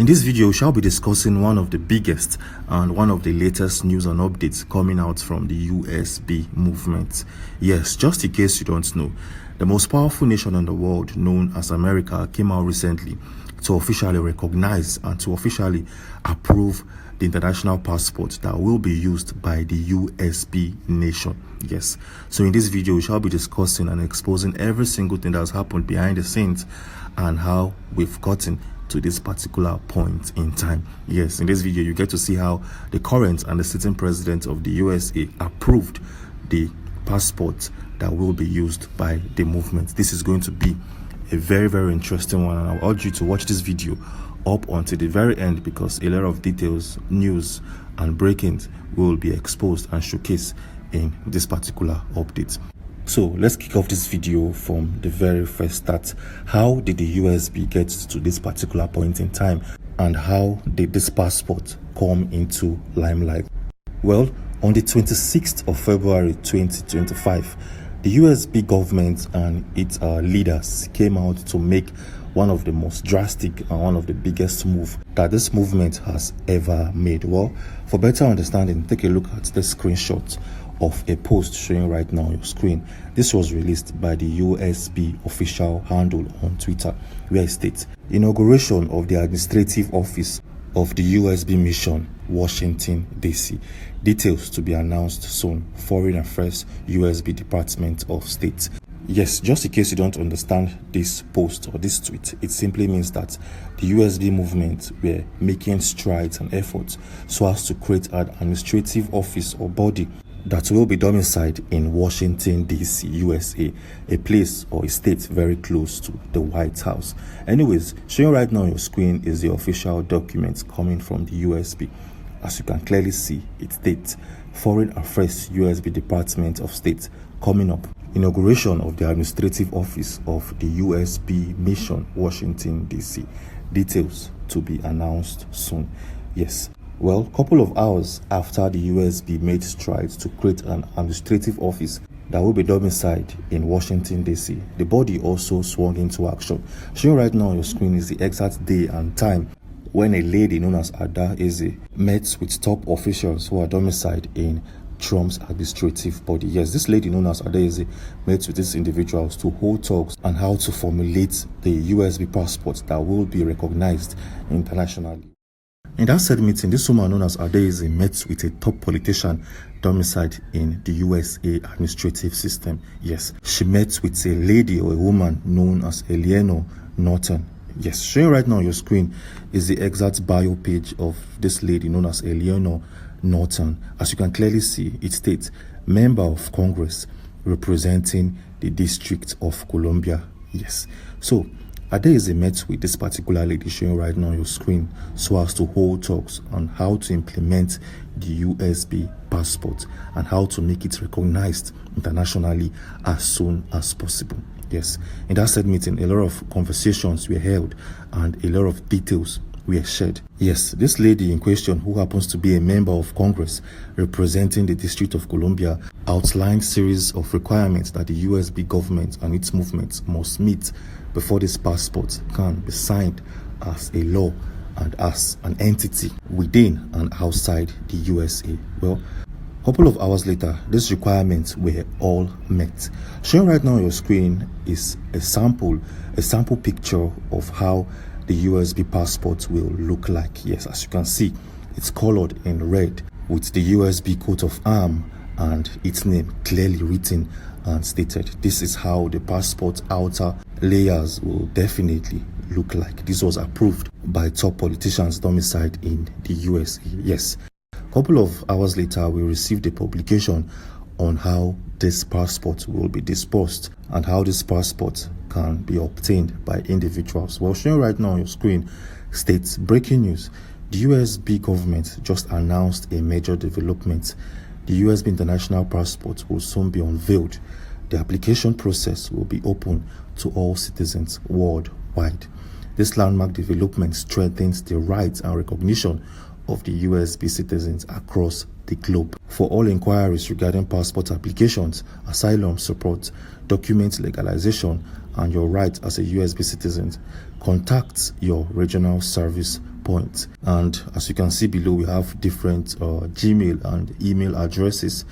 In this video, we shall be discussing one of the biggest and one of the latest news and updates coming out from the USB movement. Yes, just in case you don't know, the most powerful nation in the world, known as America, came out recently to officially recognize and to officially approve the international passport that will be used by the USB nation. Yes, so in this video, we shall be discussing and exposing every single thing that has happened behind the scenes and how we've gotten to this particular point in time. Yes, in this video you get to see how the current and the sitting president of the USA approved the passport that will be used by the movement. This is going to be a very interesting one, and I urge you to watch this video up until the very end, because a lot of details, news and breakings will be exposed and showcased in this particular update. So let's kick off this video from the very first start. How did the USB get to this particular point in time, and how did this passport come into limelight? Well, on the 26th of February 2025, the USB government and its leaders came out to make one of the most drastic and one of the biggest moves that this movement has ever made. Well, for better understanding, take a look at this screenshot of a post showing right now on your screen. This was released by the USB official handle on Twitter, where it states, "Inauguration of the administrative office of the USB mission, Washington, D.C. Details to be announced soon. Foreign Affairs, USB Department of State." Yes, just in case you don't understand this post or this tweet, it simply means that the USB movement were making strides and efforts so as to create an administrative office or body that will be domiciled in Washington, D.C., USA, a place or a state very close to the White House. Anyways, showing right now on your screen is the official document coming from the USB. As you can clearly see, it states Foreign Affairs USB Department of State. Coming up, inauguration of the administrative office of the USB mission, Washington, D.C. Details to be announced soon. Yes. Well, a couple of hours after the USB made strides to create an administrative office that will be domiciled in Washington, D.C., the body also swung into action. Showing right now on your screen is the exact day and time when a lady known as Orabueze met with top officials who are domiciled in Trump's administrative body. Yes, this lady known as Orabueze met with these individuals to hold talks on how to formulate the USB passport that will be recognized internationally. In that said meeting, this woman known as Orabueze met with a top politician domiciled in the USA administrative system. Yes, she met with a lady or a woman known as Eleanor Norton. Yes, showing right now on your screen is the exact bio page of this lady known as Eleanor Norton. As you can clearly see, it states Member of Congress representing the District of Columbia. Yes, so Orabueze met with this particular lady showing right now on your screen so as to hold talks on how to implement the USB passport and how to make it recognized internationally as soon as possible. Yes, in that said meeting, a lot of conversations were held and a lot of details were shared. Yes, this lady in question, who happens to be a member of Congress representing the District of Columbia, outlined series of requirements that the USB government and its movements must meet before this passport can be signed as a law and as an entity within and outside the USA. Well, a couple of hours later, these requirements were all met. Showing right now on your screen is a sample picture of how the USB passport will look like. Yes, as you can see, it's colored in red with the USB coat of arms and its name clearly written and stated. This is how the passport outer layers will definitely look like. This was approved by top politicians domiciled in the USA. Yes, a couple of hours later, we received a publication on how this passport will be dispersed and how this passport can be obtained by individuals. Well, showing right now on your screen states breaking news. The USB government just announced a major development. The USB international passport will soon be unveiled. The application process will be open to all citizens worldwide. This landmark development strengthens the rights and recognition of the USB citizens across the globe. For all inquiries regarding passport applications, asylum support, document legalization, and your right as a USB citizen, contact your regional service point. And as you can see below, we have different Gmail and email addresses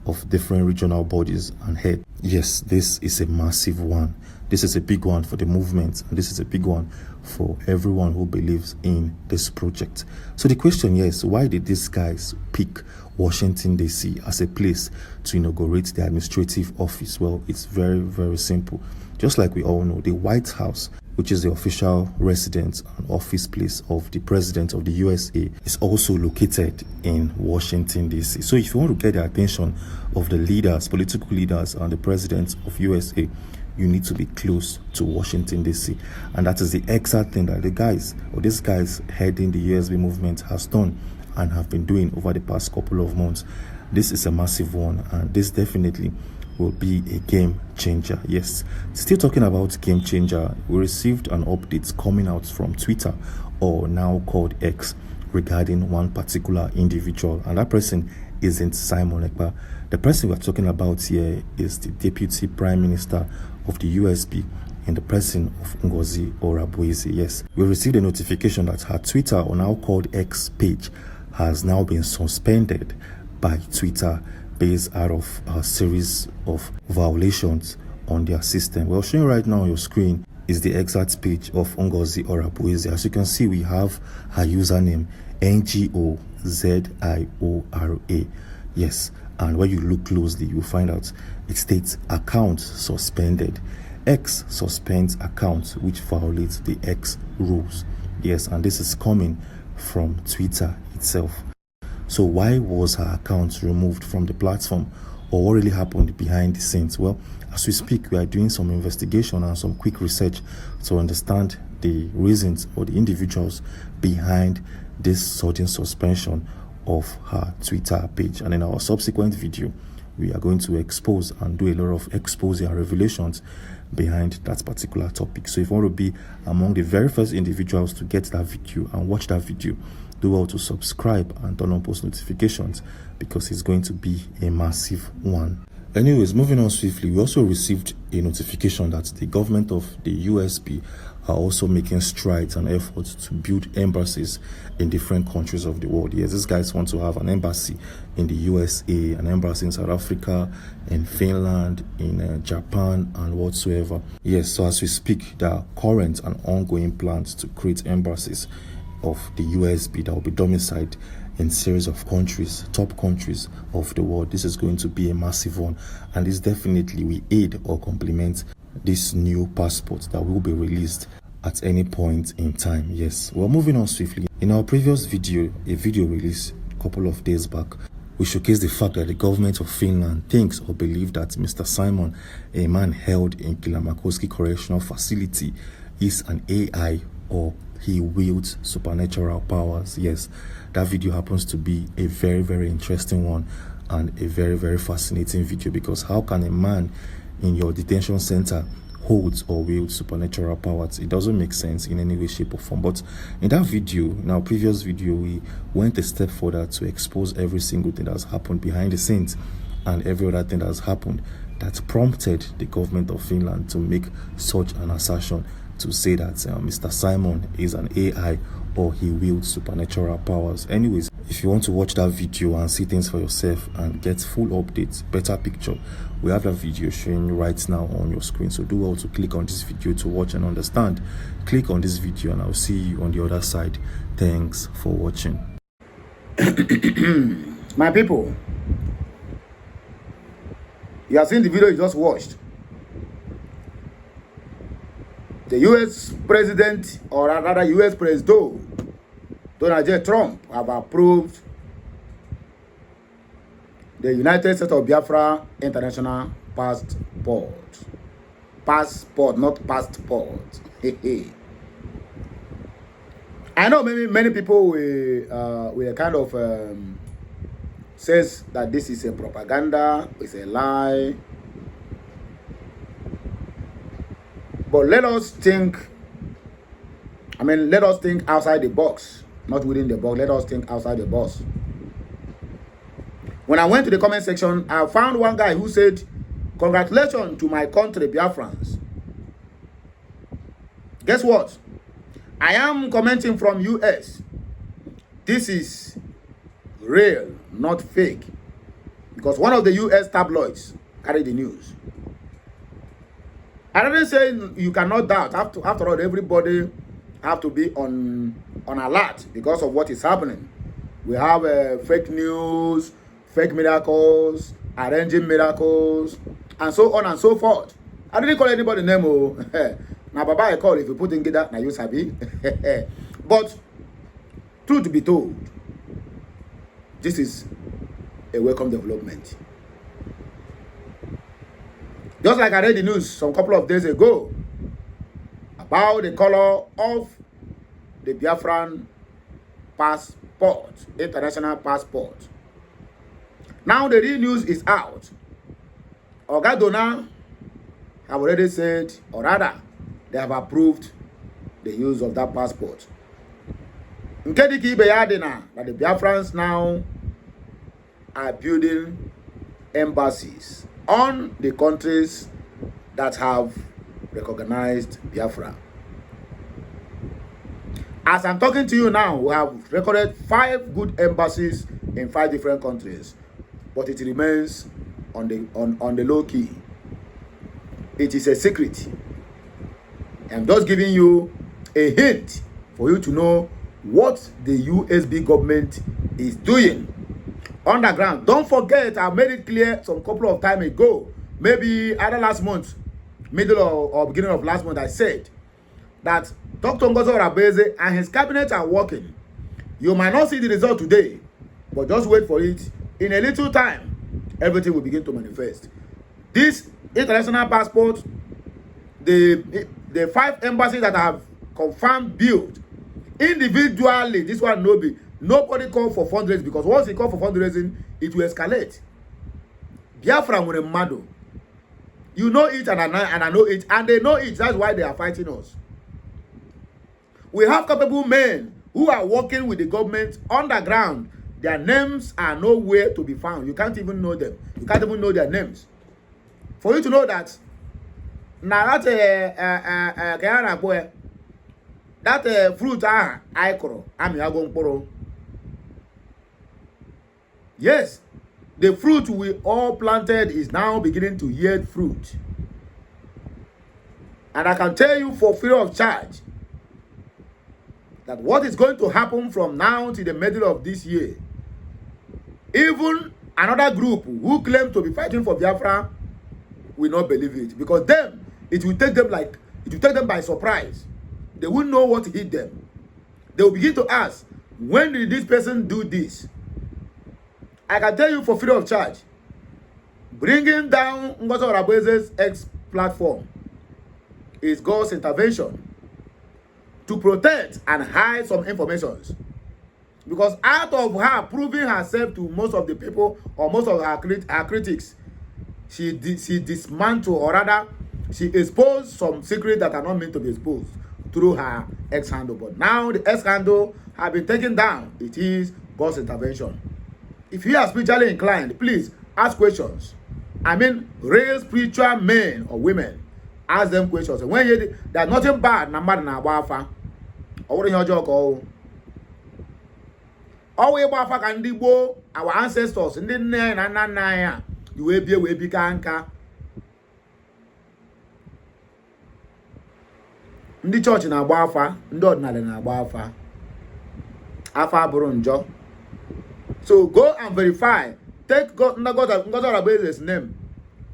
of different regional bodies and head. Yes, this is a massive one. This is a big one for the movement, and this is a big one for everyone who believes in this project. So the question here is, why did these guys pick Washington DC as a place to inaugurate the administrative office? Well, it's very, very simple. Just like we all know, the White House, which is the official residence and office place of the president of the USA, is also located in Washington DC. So if you want to get the attention of the leaders, political leaders, and the president of USA, you need to be close to Washington DC. And that is the exact thing that these guys heading the USB movement has done and have been doing over the past couple of months. This is a massive one, and this definitely will be a game changer. Yes, still talking about game changer, we received an update coming out from Twitter, or now called X, regarding one particular individual, and that person isn't Simon Ekpa. The person we're talking about here is the Deputy Prime Minister of the USB in the person of Ngozi Orabueze. Yes, we received a notification that her Twitter, or now called X page, has now been suspended by Twitter based out of a series of violations on their system. Well, showing right now on your screen is the exact page of Ngozi Orabueze. As you can see, we have her username NGOZIORA. Yes, and when you look closely, you find out it states account suspended. X suspends account which violates the X rules. Yes, and this is coming from Twitter itself. So why was her account removed from the platform, or what really happened behind the scenes? Well, as we speak, we are doing some investigation and some quick research to understand the reasons or the individuals behind this sudden suspension of her Twitter page. And in our subsequent video, we are going to expose and do a lot of exposing and revelations behind that particular topic. So if you want to be among the very first individuals to get that video and watch that video, do well to subscribe and turn on post notifications, because it's going to be a massive one. Anyways, moving on swiftly, we also received a notification that the government of the USB are also making strides and efforts to build embassies in different countries of the world. Yes, these guys want to have an embassy in the USA, an embassy in South Africa, in Finland, in Japan, and whatsoever. Yes, so as we speak, there are current and ongoing plans to create embassies of the USB that will be domiciled in series of countries, top countries of the world. This is going to be a massive one, and this definitely will aid or complement this new passport that will be released at any point in time. Yes, we're moving on swiftly. In our previous video, a video released a couple of days back, we showcased the fact that the government of Finland thinks or believes that Mr. Simon, a man held in Kylmäkoski Correctional Facility, is an AI, or he wields supernatural powers. Yes, that video happens to be a very, very interesting one and a very, very fascinating video, because how can a man in your detention center holds or wields supernatural powers? It doesn't make sense in any way, shape, or form. But in that video, in our previous video, we went a step further to expose every single thing that's happened behind the scenes and every other thing that's happened that prompted the government of Finland to make such an assertion, to say that Mr. Simon is an AI or he wields supernatural powers. Anyways, if you want to watch that video and see things for yourself and get full updates, better picture, we have that video showing you right now on your screen. So do well to click on this video to watch and understand. Click on this video and I'll see you on the other side. Thanks for watching. My people, you have seen the video you just watched. The US president, or rather US President Donald J. Trump, have approved the United States of Biafra International Passport. Passport, not passport. I know maybe many people will kind of says that this is a propaganda, it's a lie. But let us think, let us think outside the box, not within the box. Let us think outside the box. When I went to the comment section, I found one guy who said, "Congratulations to my country, Biafrans." Guess what? I am commenting from US. This is real, not fake. Because one of the US tabloids carried the news. I didn't say you cannot doubt. After all, everybody have to be on alert because of what is happening. We have fake news, fake miracles, arranging miracles, and so on and so forth. I didn't call anybody name. Oh, now Baba I call if you put in Gida, now you sabi. But truth be told, this is a welcome development. Just like I read the news some couple of days ago about the color of the Biafran passport, international passport. Now the real news is out. Ogadona have already said, or rather, they have approved the use of that passport. Nkediki Beyadina, that the Biafrans now are building embassies on the countries that have recognized Biafra. As I'm talking to you now, we have recorded 5 good embassies in 5 different countries, but it remains on the low key. It is a secret. I'm just giving you a hint for you to know what the USB government is doing underground. Don't forget, I made it clear some couple of time ago, maybe either last month, middle or beginning of last month, I said that Dr. Ngozi Orabueze and his cabinet are working. You might not see the result today, but just wait for it. In a little time, everything will begin to manifest. This international passport, the 5 embassies that have confirmed built individually, this one nobody called for fundraising, because once they call for fundraising, it will escalate. Biafra Muremado. You know it and I know it, and they know it. That's why they are fighting us. We have capable men who are working with the government underground. Their names are nowhere to be found. You can't even know them. You can't even know their names. For you to know that, now that fruit yes, the fruit we all planted is now beginning to yield fruit. And I can tell you for free of charge that what is going to happen from now to the middle of this year, even another group who claim to be fighting for Biafra will not believe it, because it will take them by surprise. They won't know what hit them. They will begin to ask, when did this person do this? I can tell you for free of charge, bringing down Ngozi Orabueze's X platform is God's intervention to protect and hide some informations. Because out of her proving herself to most of the people or most of her critics, she dismantled, or rather, she exposed some secrets that are not meant to be exposed through her X handle. But now the X handle has been taken down. It is God's intervention. If you are spiritually inclined, please ask questions. I mean, real spiritual men or women, ask them questions. And when you there's nothing bad, our ancestors, the way be kanka. Ndị church na-agba afa, ndị ordinary na-agba afa. Afa bụrụ njọ. So go and verify. Take Ngozi Orabueze's name.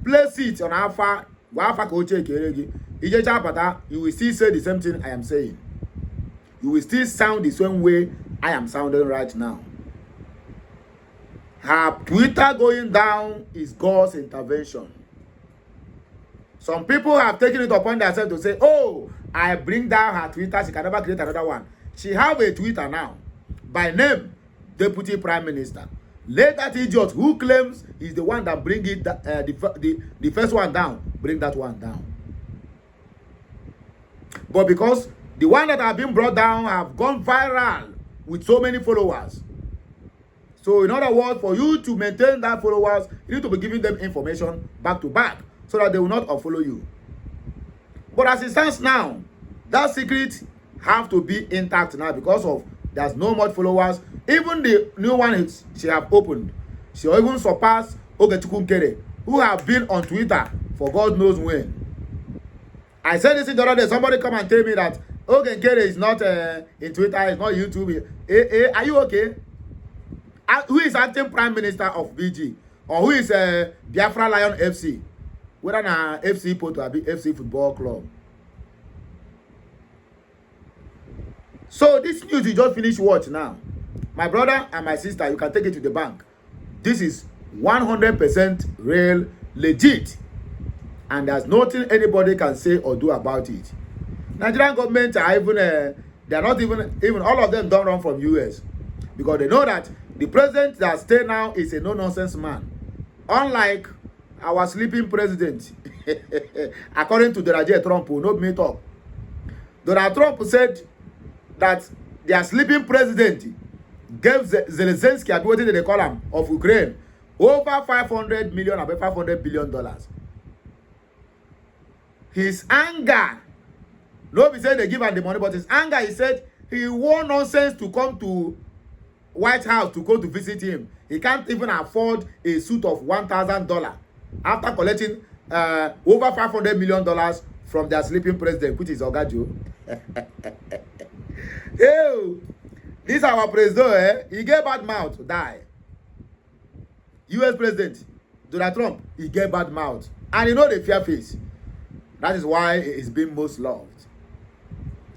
Place it on afa. Afa ka oche kere gi. Ije chapata, you will still say the same thing I am saying. You will still sound the same way I am sounding right now. Her Twitter going down is God's intervention. Some people have taken it upon themselves to say, oh, I bring down her Twitter, she can never create another one. She have a Twitter now, by name, Deputy Prime Minister. Let that idiot who claims is the one that bring it, the first one down, bring that one down. But because the one that have been brought down have gone viral with so many followers. So in other words, for you to maintain that followers, you need to be giving them information back to back so that they will not unfollow you. But as it stands now, that secret have to be intact now because of there's no more followers. Even the new one she have opened, she even surpassed Ogechukwu Nkere, who have been on Twitter for God knows when. I said this the other day. Somebody come and tell me that Oge Nkere is not in Twitter, it's not YouTube. Are you okay? Who is acting Prime Minister of BG? Or who is Biafra Lion FC? Whether na FC Porto or FC Football Club. So this news you just finished watch now. My brother and my sister, you can take it to the bank. This is 100% real, legit. And there's nothing anybody can say or do about it. Nigerian government are even, they are not even all of them don't run from US. Because they know that the president that stay now is a no-nonsense man. Unlike our sleeping president. According to Donald Trump, who not me talk. Donald Trump said that their sleeping president gave Zelensky, what did they call him, of Ukraine, over 500 million, about $500 billion. His anger, nobody said they give him the money, but his anger, he said he want nonsense to come to White House to go to visit him. He can't even afford a suit of $1,000 after collecting over $500 million from their sleeping president, which is Ogajo. Ew, this our president, he get bad mouth, die. US president, Donald Trump, he get bad mouth. And you know the fear face. That is why he is being most loved.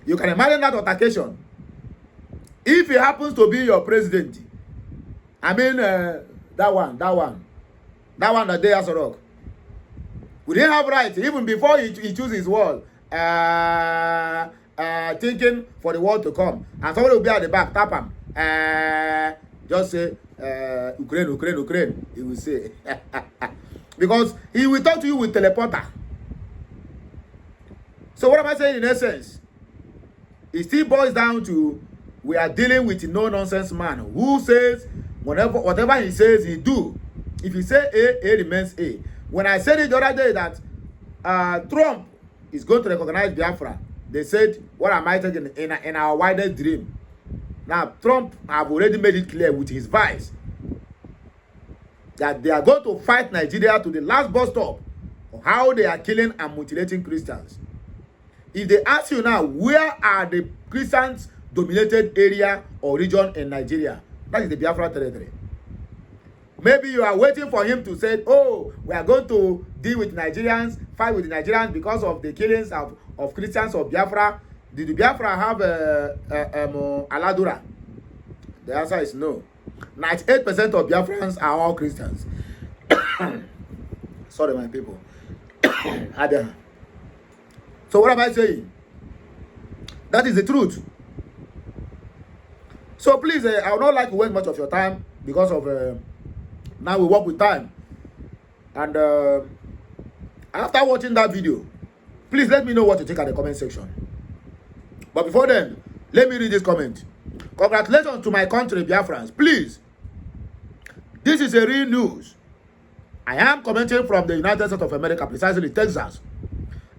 You can imagine that altercation. If he happens to be your president, I mean, that one that day as a rock. We didn't have right, even before he chooses his word, thinking for the world to come. And somebody will be at the back, tap him. Just say, Ukraine, he will say. Because he will talk to you with teleporter. So what am I saying in essence? It still boils down to, we are dealing with a no-nonsense man who says, whatever he says, he do. If he say A remains A. When I said it the other day that Trump is going to recognize Biafra, they said, what am I taking in our wildest dream? Now, Trump have already made it clear with his vice that they are going to fight Nigeria to the last bus stop of how they are killing and mutilating Christians. If they ask you now, where are the Christians dominated area or region in Nigeria? That is the Biafra territory. Maybe you are waiting for him to say, oh, we are going to deal with Nigerians, fight with the Nigerians because of the killings of Christians of Biafra. Did the Biafra have Aladura? The answer is no. 98% of Biafrans are all Christians. Sorry, my people. So what am I saying? That is the truth. So please, I would not like to waste much of your time because of now we work with time. And after watching that video, please let me know what you think at the comment section. But before then, let me read this comment. Congratulations to my country, Biafrans. Please, this is a real news. I am commenting from the United States of America, precisely Texas.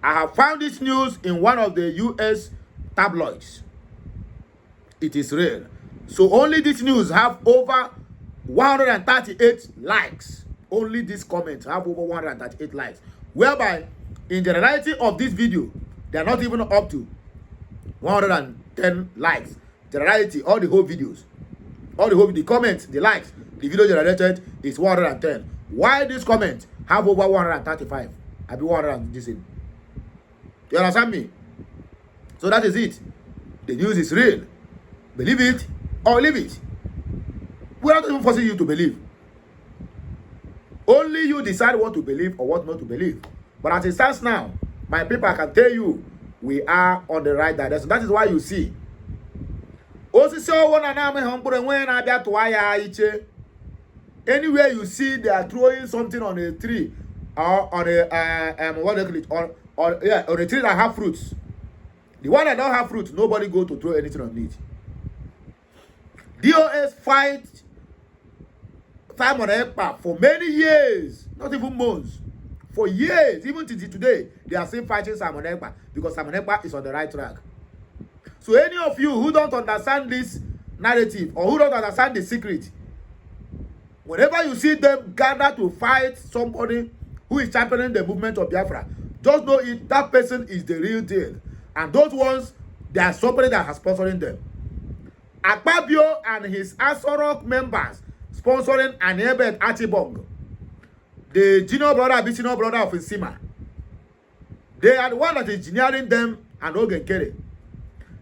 I have found this news in one of the US tabloids. It is real. So only this news have over 138 likes. Only this comment have over 138 likes. Whereby, in the reality of this video, they are not even up to 110 likes. The reality, all the whole videos, the comments, the likes, the video generated is 110. Why this comment have over 135? I be 100 this in. You understand me? So that is it. The news is real. Believe it or leave it. We are not even forcing you to believe. Only you decide what to believe or what not to believe. But as it stands now, my people, I can tell you, we are on the right direction. That is why you see. Anywhere you see they are throwing something on a tree or on a what do you call it, on a tree that have fruits. The one that don't have fruits, nobody go to throw anything on it. DOS fight Simon Ekpa for many years, not even months. For years, even till today, they are still fighting Simon Ekpa because Simon Ekpa is on the right track. So any of you who don't understand this narrative or who don't understand the secret, whenever you see them gather to fight somebody who is championing the movement of Biafra, just know that person is the real deal. And those ones, they are somebody that has sponsoring them. Akpabio and his Asorok members sponsoring Anebet Atibong, the junior brother of Nsima. They are the one that is engineering them and Ogenkere.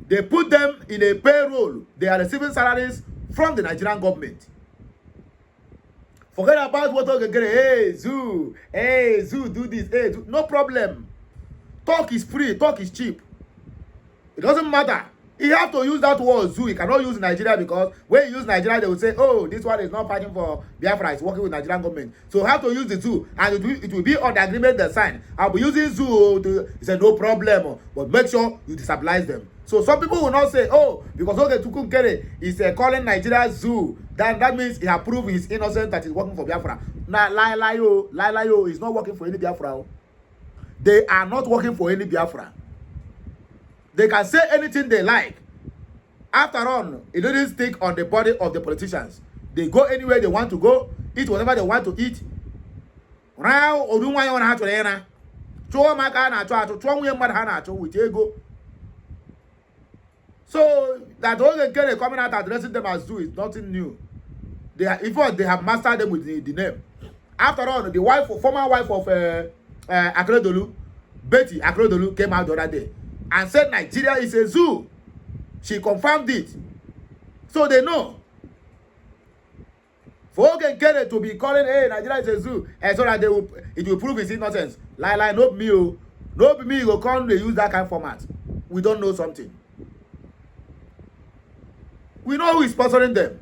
They put them in a payroll. They are receiving salaries from the Nigerian government. Forget about what Ogenkere. Hey, Zoo, do this. Hey, Zoo. No problem. Talk is free. Talk is cheap. It doesn't matter. He have to use that word Zoo. He cannot use Nigeria because when you use Nigeria, they will say, oh, this one is not fighting for Biafra. It's working with Nigerian government. So you have to use the Zoo. And it will be on the agreement they sign. I'll be using Zoo to say no problem. But make sure you destabilize them. So some people will not say, oh, because Oge Tukunkere is calling Nigeria Zoo. That means he has proved his innocence that he's working for Biafra. Now, lie, he's not working for any Biafra. They are not working for any Biafra. They can say anything they like. After all, it doesn't stick on the body of the politicians. They go anywhere they want to go, eat whatever they want to eat. Now, so that Ogenkere coming out addressing them as Zoo is nothing new. They have mastered them with the name. After all, the former wife of Akeredolu, Betty Akeredolu, came out the other day and said Nigeria is a zoo. She confirmed it. So they know. For Ogenkere to be calling, hey, Nigeria is a zoo, and so that it will prove his innocence. Lie, not me. No be me, you go come, they use that kind of format. We don't know something. We know who is sponsoring them.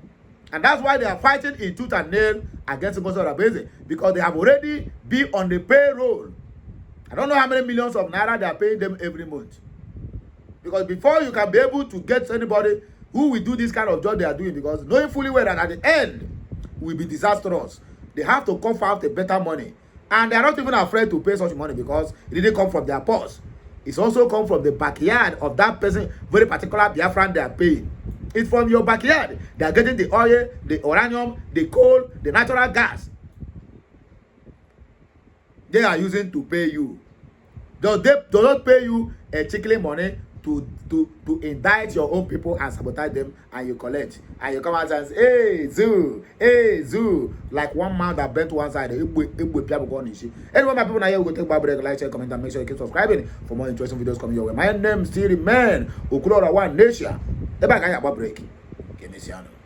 And that's why they are fighting in tooth and nail against Orabueze, because they have already been on the payroll. I don't know how many millions of naira they are paying them every month. Because before you can be able to get anybody who will do this kind of job they are doing, because knowing fully well that at the end will be disastrous, they have to come out a better money. And they are not even afraid to pay such money because it didn't come from their purse. It's also come from the backyard of that person, very particular Biafran they are paying. It's from your backyard. They are getting the oil, the uranium, the coal, the natural gas. They are using to pay you. They do not pay you a chickling money to indict your own people and sabotage them, and you collect. And you come out and say, hey, Zoo. Like one man that bent one side. Anyway, my people, now you will take a break, like, share, comment, and make sure you keep subscribing for more interesting videos coming your way. My name still remains Okulorawan Nation. The back I have a break. Kenesiano.